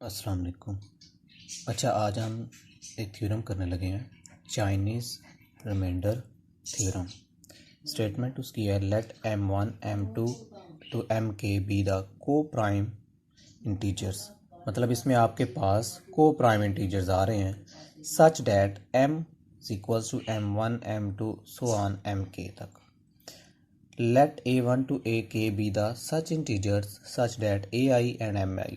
अस्सलाम वालेकुम। अच्छा, आज हम एक थ्योरम करने लगे हैं, चाइनीज़ रिमाइंडर थ्योरम। स्टेटमेंट उसकी है, let m1 m2 to mk be the coprime integers. मतलब इसमें आपके पास को प्राइम इंटीजर्स आ रहे हैं such that m is equals to m1 m2 so on mk तक। Let a1 to ak be the such integers such that ai and mi।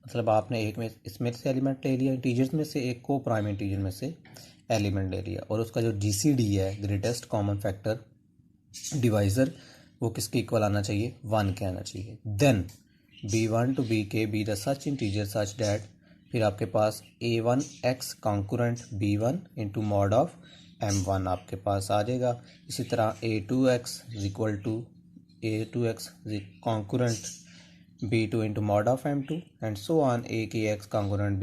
मतलब आपने एक में इसमें से एलिमेंट ले लिया, इंटीजर्स में से एक को प्राइम इंटीजर में से एलिमेंट ले लिया, और उसका जो जीसीडी है, ग्रेटेस्ट कॉमन फैक्टर डिवाइज़र, वो किसके इक्वल आना चाहिए, 1 के आना चाहिए। Then b1 to bk be the such integer such that, फिर आपके पास a1x concurrent b1 into mod of m1 आपके पास आ जाएगा। इसी तरह a2x is equal to a2x concurrent b2 into mod of m2 and so on akx congruent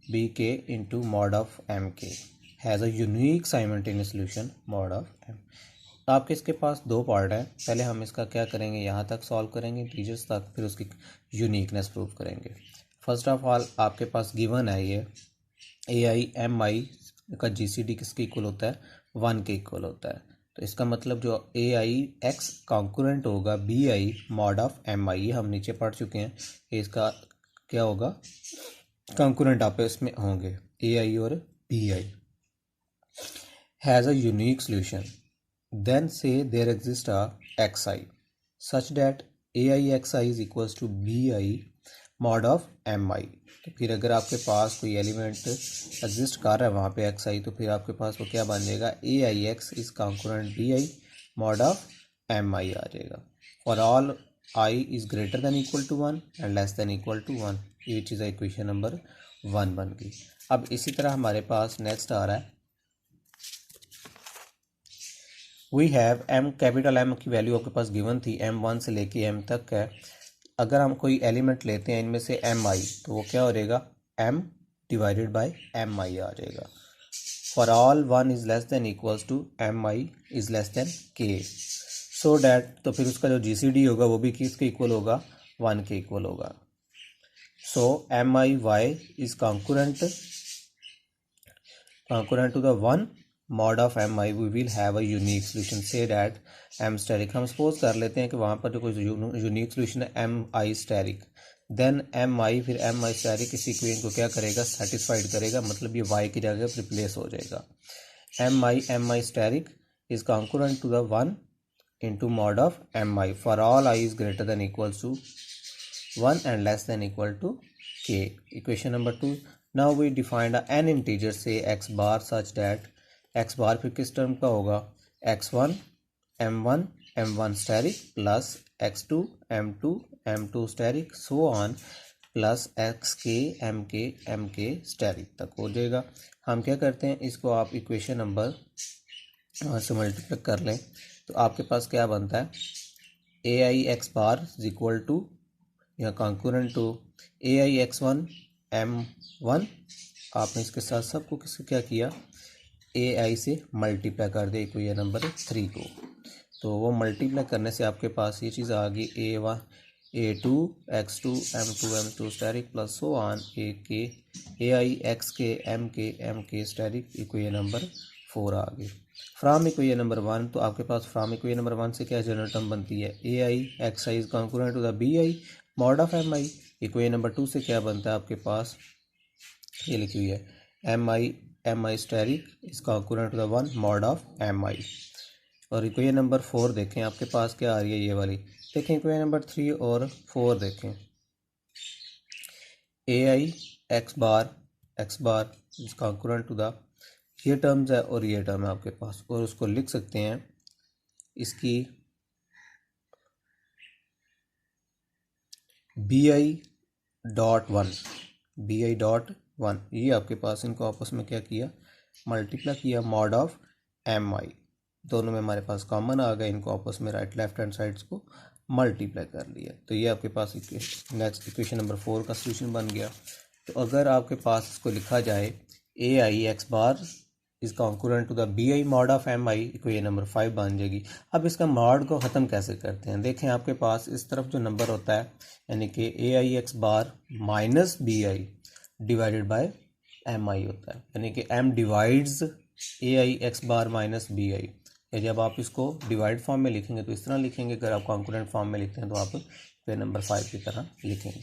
bk into mod of mk has a unique simultaneous solution mod of m। आपके इसके पास दो part है, पहले हम इसका क्या करेंगे, यहाँ तक सॉल्व करेंगे इंटीजर्स तक, फिर उसकी यूनिकनेस प्रूव करेंगे। फर्स्ट ऑफ ऑल आपके पास गिवन है ये ए आई एम आई का जीसीडी किसके इक्वल होता है, 1 के इक्वल होता है। तो इसका मतलब जो ए आई एक्स कॉन्कुरेंट होगा B I mod of M I, ये हम नीचे पढ़ चुके हैं कि इसका क्या होगा, कॉन्कुरेंट आपस में होंगे ए आई और B I. Has a unique solution, then say there exist a X I such that A I X I is equals to B I mod of M I. तो फिर अगर आपके पास कोई element exist कर रहा है वहाँ पे एक्स आई, तो फिर आपके पास वो क्या बन जाएगा, A I X is concurrent B I mod of M I आ जाएगा। For all I is greater than equal to 1 and less than equal to 1, which is equation number 1 बन गई। अब इसी तरह हमारे पास नेक्स्ट आ रहा है, we have M, capital M की वैल्यू आपके पास गिवन थी, m1 से लेके m तक है। अगर हम कोई एलिमेंट लेते हैं इनमें से एम आई, तो वो क्या हो जाएगा, m divided by M I आ जाएगा। For all 1 is less than equals to M I is less than k, so that, तो फिर उसका जो जीसीडी होगा वो भी किसके इक्वल होगा, 1 के इक्वल होगा। So M I Y is concurrent to the 1 mod of mi, we will have a unique solution, say that m steric। हम सपोज कर लेते हैं कि वहाँ पर जो कोई यूनिक सोल्यूशन है M I steric, then M आई, फिर एम आई स्टेरिक इस इक्वेशन को क्या करेगा, सेटिस्फाइड करेगा, मतलब ये y की जगह रिप्लेस हो जाएगा। M I asterisk is concurrent to the 1 into mod of M I for all I is greater than equals to 1 and less than equal to k। Equation number 2, now we defined an integer say x bar such that x bar फिर किस term का होगा, x1 m1 m1 asterisk plus x2 m2 m2 asterisk so on plus xk mk mk asterisk तक हो जाएगा। हम क्या करते हैं, इसको आप इक्वेशन नंबर से मल्टीप्लाई कर लें, तो आपके पास क्या बनता है, A I X bar is equal to या concurrent to A I X one M one, आपने इसके साथ सबको किससे क्या किया, ए आई से मल्टीप्लाई कर दे इक्वेशन नंबर 3 को। तो वो मल्टीप्लाई करने से आपके पास ये चीज़ आ गई, a1 a2 x2 m2 asterisk plus so on A I X K M K asterisk equation number 4 आ गई। फ्राम इक्वेशन नंबर 1, तो आपके पास फ्राम इक्वेशन नंबर 1 से क्या जनरल टर्म बनती है, A I X I is concurrent to the B I mod of M I. Equation number 2 से क्या बनता है आपके पास, ये लिखी हुई है, M I asterisk is concurrent to the 1 mod of M I. और इक्वेशन नंबर 4 देखें आपके पास क्या आ रही है, ये वाली देखें, इक्वेशन नंबर 3 और 4 देखें, A I X bar is concurrent to the, ये टर्म्स है और ये टर्म है आपके पास, और उसको लिख सकते हैं इसकी बी आई डॉट वन, ये आपके पास इनको आपस में क्या किया, मल्टीप्लाई किया, मॉड ऑफ एम आई, दोनों में हमारे पास कॉमन आ गए, इनको आपस में राइट लेफ्ट हैंड साइड्स को मल्टीप्लाई कर लिया, तो ये आपके पास नेक्स्ट इक्वेशन नंबर 4 का सोल्यूशन बन गया। तो अगर आपके पास इसको लिखा जाए A I X bar is concurrent to the B I mod of M I, equation number 5 बन जाएगी। अब इसका मॉड को ख़त्म कैसे करते हैं, देखें आपके पास इस तरफ जो नंबर होता है यानी कि A I X bar minus B I divided by M I होता है, यानी कि M divides A I X bar minus B I. या जब आप इसको डिवाइड फॉर्म में लिखेंगे तो इस तरह लिखेंगे, अगर आप कॉन्करेंट फॉर्म में लिखते हैं तो आप इक्वेशन नंबर 5 की तरह लिखेंगे।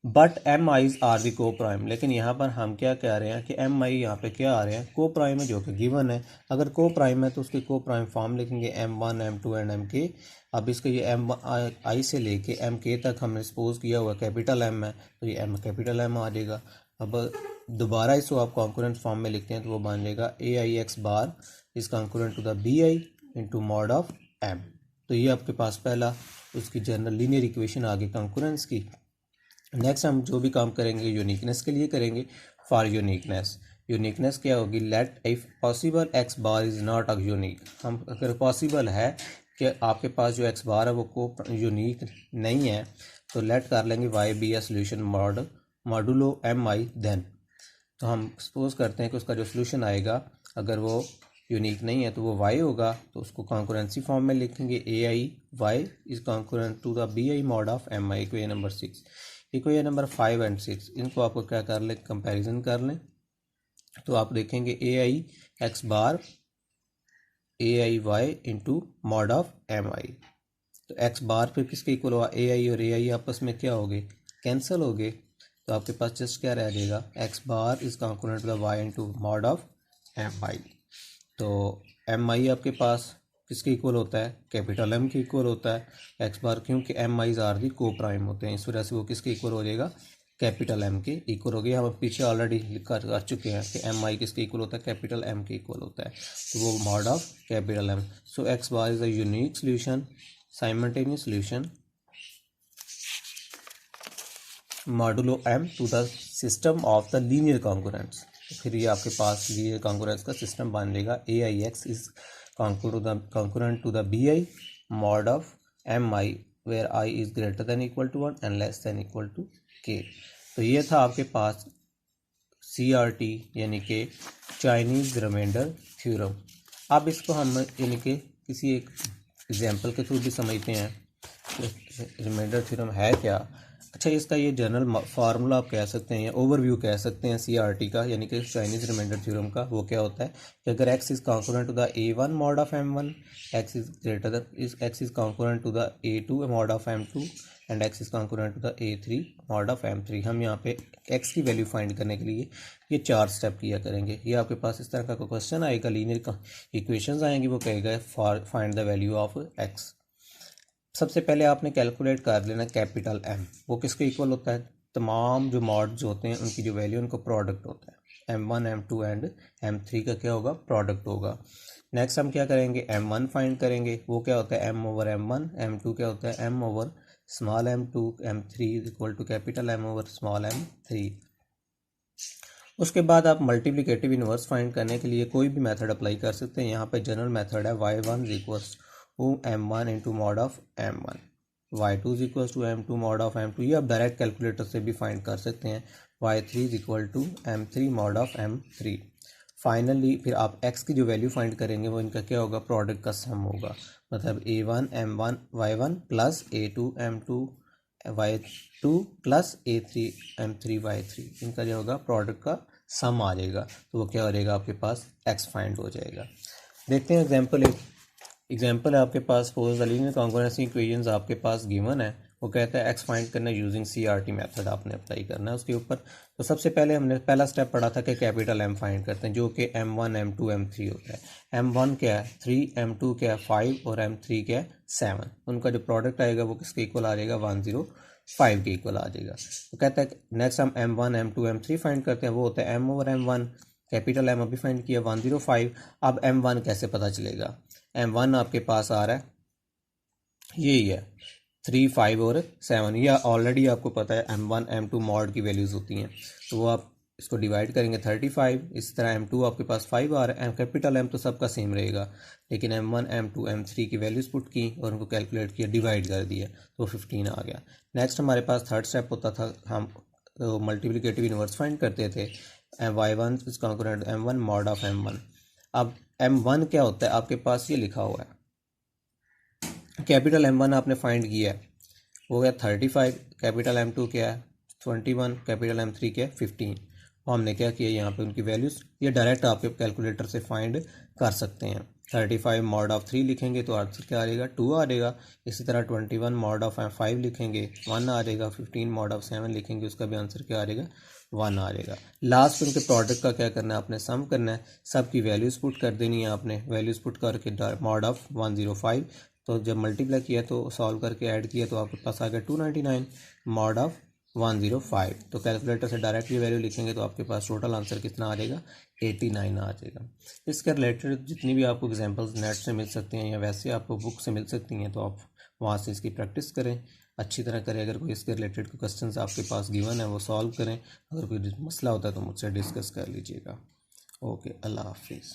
But M I's are the coprime, लेकिन यहाँ पर हम क्या कह रहे हैं कि एम आई यहाँ पे क्या आ रहे हैं, को प्राइम है, जो कि गिवन है। अगर को प्राइम है तो उसके को प्राइम फॉर्म लिखेंगे M one M two and M K. अब इसके ये एम आई से लेके एम के तक हमने सपोज किया हुआ कैपिटल एम है, तो ये एम कैपिटल एम आ जाएगा। अब दोबारा इसको आप कॉन्करेंट फॉर्म में लिखते हैं तो वो बन जाएगा A I X bar is concurrent to the B I into mod of M. तो ये आपके पास पहला उसकी जनरल लीनियर इक्वेशन आ गई कॉन्करेंस की। नेक्स्ट हम जो भी काम करेंगे यूनिकनेस के लिए करेंगे। फॉर यूनिकनेस क्या होगी, let if possible x bar is not a unique. हम अगर पॉसिबल है कि आपके पास जो एक्स बार है वो को यूनिक नहीं है तो लेट कर लेंगे y be a solution modulo M I then. तो हम सपोज करते हैं कि उसका जो सोल्यूशन आएगा अगर वो यूनिक नहीं है तो वो वाई होगा, तो उसको कॉन्करेंसी फॉर्म में लिखेंगे A I Y is concurrent to the B I mod of M I. Equation number 6, equation number 5 and 6 इनको आपको क्या कर लें, कंपैरिजन कर लें। तो आप देखेंगे A I X bar A I Y into mod of M I. तो एक्स बार फिर किसके इक्वल हुआ, ए आई और ए आई आपस में क्या हो गए, कैंसिल हो गए। तो आपके पास जस्ट क्या रह जाएगा, X bar is concurrent to the Y into mod of M I. तो एम आई आपके पास किसके इक्वल होता है, कैपिटल एम के इक्वल होता है। एक्स बार क्योंकि एम आईज आर दी को प्राइम होते हैं, इस वजह से वो किसके इक्वल हो जाएगा, कैपिटल एम के इक्वल हो गया। हम पीछे ऑलरेडी कर चुके हैं कि एम आई किसके इक्वल होता है, कैपिटल एम के इक्वल होता है, तो वो mod of capital M. So X bar is a unique solution, simultaneous solution modulo M to the system of the linear concurrents. फिर ये आपके पास लीनियर कॉन्करेंट्स का सिस्टम बन जाएगा। A I X is concurrent to the bi mod of mi where I is greater than equal to 1 and less than equal to k। तो ये था आपके पास CRT यानी कि चाइनीज़ रिमाइंडर थ्योरम। अब इसको हम यानी कि किसी एक एग्जांपल के थ्रू भी समझते हैं रिमाइंडर थ्योरम है क्या। अच्छा, इसका ये जनरल फार्मूला आप कह सकते हैं या ओवरव्यू कह सकते हैं CRT का यानी कि चाइनीज़ रिमाइंडर थ्योरम का। वो क्या होता है कि अगर x is concurrent to the A1 mod of M1, x is greater than x is concurrent to the A2 mod of M2 and x is concurrent to the A3 mod of M3। हम यहाँ पे x की value find करने के लिए ये 4 step किया करेंगे। ये आपके पास इस तरह का कोई क्वेश्चन आएगा, लीनियर इक्वेशंस आएंगी, वो कहेगा find the value of x। सबसे पहले आपने कैलकुलेट कर लेना कैपिटल एम, वो किसके इक्वल होता है, तमाम जो मॉड्स होते हैं उनकी जो वैल्यू उनको प्रोडक्ट होता है। M1 M2 एंड M3 का क्या होगा, प्रोडक्ट होगा। नेक्स्ट हम क्या करेंगे, M1 फाइंड करेंगे, वो क्या होता है M ओवर M1। M2 क्या होता है M over small M2। M3 is equal to capital M over small M3। उसके बाद आप मल्टीप्लिकेटिव इनवर्स फाइंड करने के लिए कोई भी मेथड अप्लाई कर सकते हैं। यहाँ पे जनरल मेथड है y1 is equals M1 into mod of M1, y2 is equal to M2 mod of M2। ये आप डायरेक्ट कैलकुलेटर से भी फाइंड कर सकते हैं। y3 is equal to M3 mod of M3। Finally फिर आप x की जो वैल्यू फाइंड करेंगे वो इनका क्या होगा, प्रोडक्ट का सम होगा। मतलब A1 M1 y1 plus A2 M2 y2 plus A3 M3 y3, इनका जो होगा प्रोडक्ट का सम आ जाएगा। तो वो क्या हो जाएगा, आपके पास x फाइंड हो जाएगा। देखते हैं एग्जाम्पल है आपके पास। Suppose the linear concurrency equations आपके पास गिवन है, वो कहता है एक्स फाइंड करना यूजिंग CRT मेथड आपने अप्लाई करना है उसके ऊपर। तो सबसे पहले हमने पहला स्टेप पढ़ा था कि कैपिटल एम फाइंड करते हैं, जो कि M1 M2 M3 होता है। M1 क्या है 3, M2 क्या है 5 और M3 क्या है 7। उनका जो प्रोडक्ट आएगा वो किसके इक्वल आ जाएगा, 105 के इक्वल आ जाएगा। तो कहता है नेक्स्ट हम M1 M2 M3 फाइंड करते हैं, वो होता है M over M1, capital M अभी फाइंड किया 105। अब M1 कैसे पता चलेगा, M1 आपके पास आ रहा है यही है 3, 5 और 7। यह ऑलरेडी आपको पता है M1 M2 मॉड की वैल्यूज़ होती हैं, तो वो आप इसको डिवाइड करेंगे 35। इस तरह M2 आपके पास 5 आ रहा है। कैपिटल M तो सबका सेम रहेगा, लेकिन M1 M2 M3 की वैल्यूज़ पुट की और उनको कैलकुलेट किया, डिवाइड कर दिया तो 15 आ गया। नेक्स्ट हमारे पास थर्ड स्टेप होता था, हम तो मल्टीप्लिकेटिव इनवर्स फाइंड करते थे। y1 is concurrent m1 mod of m1। अब m1 क्या होता है आपके पास ये लिखा हुआ है, कैपिटल m1 आपने फाइंड किया है, हो गया 35, कैपिटल m2 क्या है 21, कैपिटल m3 क्या है 15। और हमने क्या किया यहाँ पे उनकी वैल्यूज़, ये डायरेक्ट आपके कैलकुलेटर से फाइंड कर सकते हैं। 35 मॉड ऑफ 3 लिखेंगे तो आंसर क्या आ जाएगा 2 आ जाएगा। इसी तरह 21 मॉड ऑफ 5 लिखेंगे 1 आ जाएगा। 15 मॉड ऑफ 7 लिखेंगे उसका भी आंसर क्या आ जाएगा 1 आ जाएगा। लास्ट उनके प्रोडक्ट का क्या करना है आपने सम करना है, सब की वैल्यूज़ पुट कर देनी है आपने, वैल्यूज़ पुट करके मॉड ऑफ 105, तो जब मल्टीप्लाई किया तो सॉल्व करके ऐड किया तो आपके पास आ गया 299 मॉड ऑफ 105। तो कैलकुलेटर से डायरेक्टली वैल्यू लिखेंगे तो आपके पास टोटल आंसर कितना आ जाएगा 89 आ जाएगा। इसके रिलेटेड जितनी भी आपको एग्जांपल्स नेट से मिल सकते हैं या वैसे आपको बुक से मिल सकती हैं तो आप वहाँ से इसकी प्रैक्टिस करें, अच्छी तरह करें। अगर कोई इसके रिलेटेड कोई क्वेश्चंस आपके पास गिवन है वो सॉल्व करें, अगर कोई मसला होता है तो मुझसे डिस्कस कर लीजिएगा। ओके, अल्लाह हाफिज़।